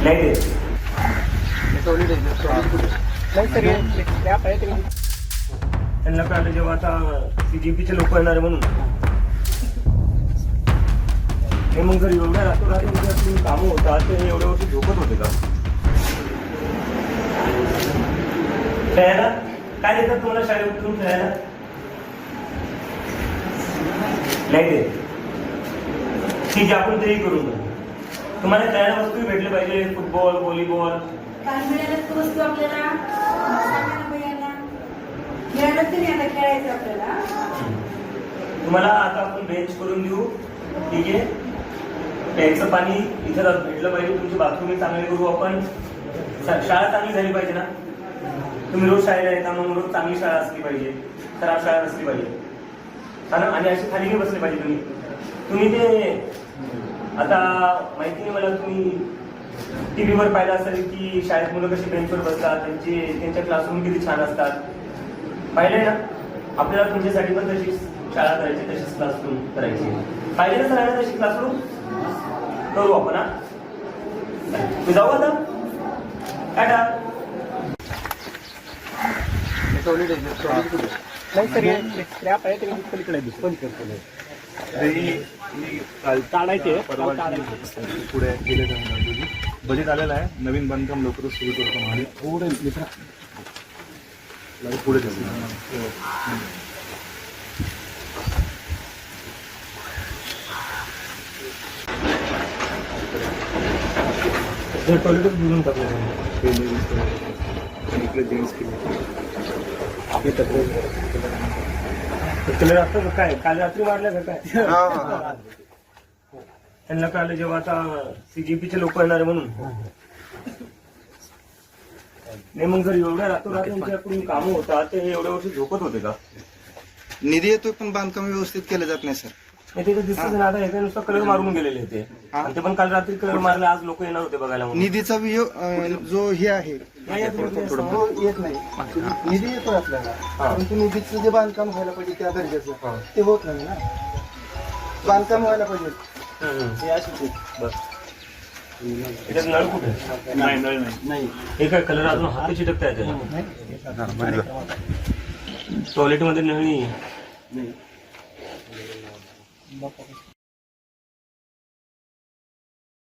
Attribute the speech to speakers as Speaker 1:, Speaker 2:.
Speaker 1: नाही देत. त्यांना कळलं जेव्हा आता सीजीपीचे लोक येणार आहे म्हणून हे मग जर एवढ्या रातोरात्री कामं होतात ते एवढ्या वर्षी झोपत होते का? खेळायला काय देतात तुम्हाला शाळेत उठून खेळायला? नाही देत. ठीक आहे, आपण तेही करून घेऊ. तुम्हाला खेळायला वस्तू भेटले पाहिजे, फुटबॉल, व्हॉलीबॉल.
Speaker 2: वस्तू आपल्याला मिळालं तरी आता खेळायचं आपल्याला.
Speaker 1: तुम्हाला आता आपण बेंच करून देऊ, ठीक आहे. प्यायचं पाणी इथं भेटलं पाहिजे, तुमची बाथरूम चांगली करू आपण. शाळा चांगली झाली पाहिजे ना. तुम्ही रोज शाळेला येता, मग रोज चांगली शाळा असली पाहिजे, खराब शाळा नसली पाहिजे. आणि अशी खाली नाही बसले पाहिजे. तुम्ही ते आता माहिती नाही मला, तुम्ही टीव्हीवर पाहिलं असेल की शाळेत मुलं कशी बेंचवर बसतात, त्यांच्या क्लासरूम किती छान असतात. पाहिलंय ना. आपल्याला तुमच्यासाठी पण तशीच शाळा करायची, तशीच क्लासरूम करायची. पाहिजे ना सगळ्यांना तशी क्लासरूम करू आपण. मी जाऊ आता टाटा.
Speaker 3: पुढे गेले बजेट आलेलं आहे. नवीन बांधकाम लवकरच सुरू करतो आणि पुढे पुढे
Speaker 1: टॉयलेटच बुजून टाकलं
Speaker 3: इकडे जेंट्स
Speaker 1: कलर असतं काय? काल रात्री मारल्या का काय? त्यांना कळलं जेव्हा आता सीजीपीचे लोक येणार आहे म्हणून नाही. मग जर एवढ्या रातोरात त्यांच्याकडून कामं होतात ते एवढ्या वर्षी झोपत होते का?
Speaker 4: निधी येतोय पण बांधकाम व्यवस्थित केलं जात नाही सर.
Speaker 1: नाही, ते दिसतच ना. आता हे नुसतं कलर मारून गेलेले होते. ते पण काल रात्री कलर मारले, आज लोक येणार होते बघायला म्हणून.
Speaker 4: निधीचा जो हे आहे तो येत नाही. निधी येतोय आपल्याला, परंतु निधीचं जे बांधकाम व्हायला पाहिजे त्या दर्जाचं ते होत नाही ना. बांधकाम व्हायला पाहिजे.
Speaker 1: हे अशीच बस. त्याच्यात नळ कुठे?
Speaker 3: नाही नळ नाही.
Speaker 1: हे काय कलर अजून हात चिटकता येते. टॉयलेटमध्ये नळ नाही.